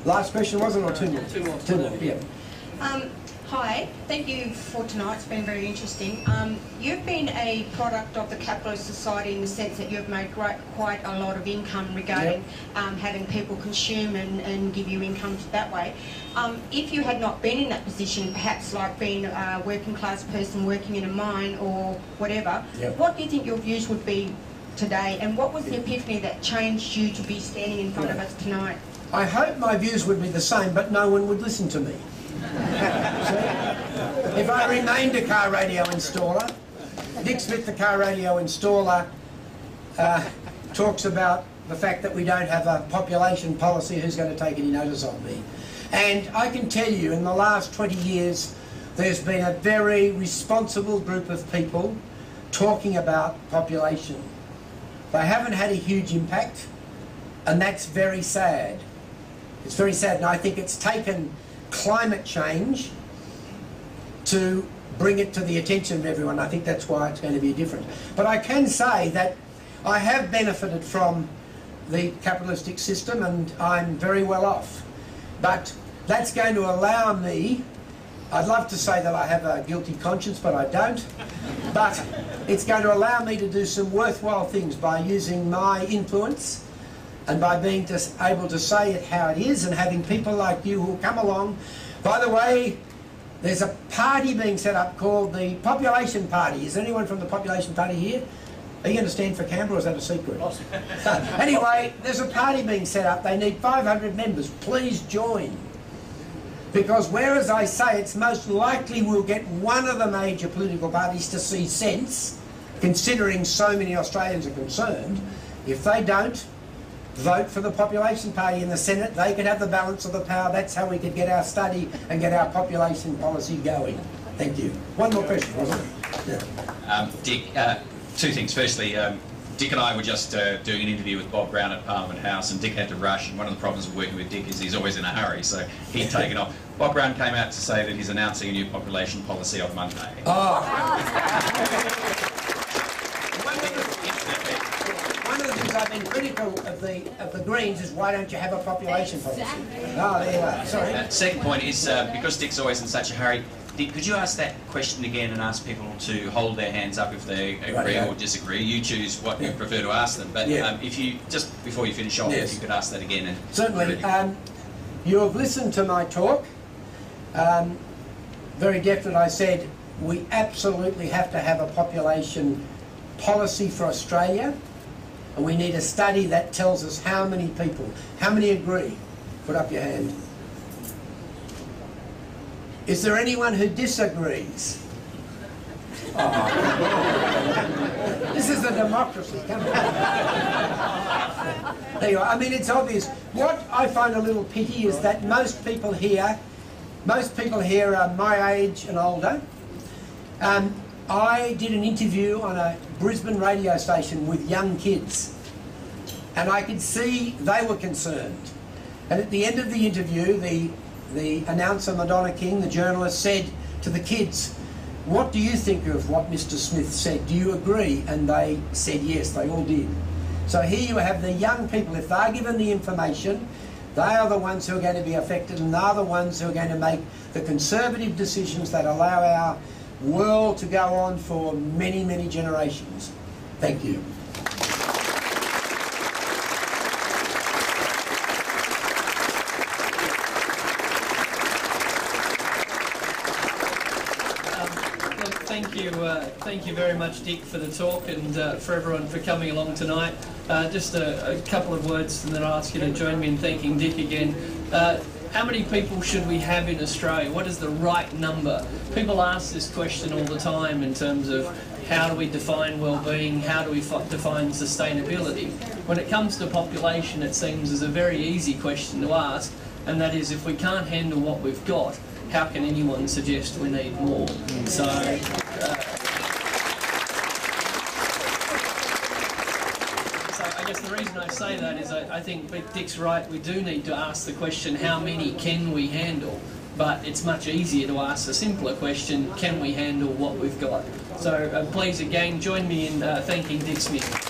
Last question, was it, or two more? Two more, yeah. Hi, thank you for tonight. It's been very interesting. You've been a product of the capitalist society in the sense that you've made quite a lot of income regarding having people consume and give you income that way. If you had not been in that position, perhaps like being a working class person working in a mine or whatever, what do you think your views would be today, and what was the epiphany that changed you to be standing in front of us tonight? I hope my views would be the same, but no one would listen to me. If I remained a car radio installer, Dick Smith, the car radio installer, talks about the fact that we don't have a population policy. Who's going to take any notice of me? And I can tell you, in the last 20 years, there's been a very responsible group of people talking about population. They haven't had a huge impact, and that's very sad. It's very sad, and I think it's taken climate change to bring it to the attention of everyone. I think that's why it's going to be different. But I can say that I have benefited from the capitalistic system, and I'm very well off. But that's going to allow me, I'd love to say that I have a guilty conscience, but I don't. But it's going to allow me to do some worthwhile things by using my influence and by being just able to say it how it is, and having people like you who come along. By the way, there's a party being set up called the Population Party. Is anyone from the Population Party here? Are you going to stand for Canberra, or is that a secret? Anyway, there's a party being set up. They need 500 members. Please join. Because whereas I say it's most likely we'll get one of the major political parties to see sense, considering so many Australians are concerned, if they don't vote for the Population Party in the Senate, they could have the balance of the power. That's how we could get our study and get our population policy going. Thank you. One more question, wasn't it? Yeah. Dick, two things. Firstly, Dick and I were just doing an interview with Bob Brown at Parliament House, and Dick had to rush, and one of the problems of working with Dick is he's always in a hurry, so he'd taken off. Bob Brown came out to say that he's announcing a new population policy on Monday. One of the things I've been critical of the Greens is, why don't you have a population policy? Oh, there you are. Sorry. Second point is, because Dick's always in such a hurry, Dick, could you ask that question again and ask people to hold their hands up if they agree or disagree? You choose what you prefer to ask them. But if you, just before you finish off, if you could ask that again. And certainly. You have listened to my talk. Very definite. I said we absolutely have to have a population policy for Australia, and we need a study that tells us how many people. How many agree? Put up your hand. Is there anyone who disagrees? Oh, this is a democracy. Come on. There you are. I mean, it's obvious. What I find a little pity is that most people here are my age and older. I did an interview on a Brisbane radio station with young kids, and I could see they were concerned. And at the end of the interview, the announcer, Madonna King, the journalist, said to the kids, "What do you think of what Mr. Smith said? Do you agree?" And they said yes, they all did. So here you have the young people. If they're given the information, they are the ones who are going to be affected, and they're the ones who are going to make the conservative decisions that allow our world to go on for many, many generations. Thank you. Thank you very much, Dick, for the talk, and for everyone for coming along tonight. Just a couple of words, and then I'll ask you to join me in thanking Dick again. How many people should we have in Australia? What is the right number? People ask this question all the time in terms of how do we define well-being, how do we define sustainability. When it comes to population, it seems as a very easy question to ask, and that is, if we can't handle what we've got, how can anyone suggest we need more? So I guess the reason I say that is I think Dick's right. We do need to ask the question, how many can we handle? But it's much easier to ask a simpler question, can we handle what we've got? So please again join me in thanking Dick Smith.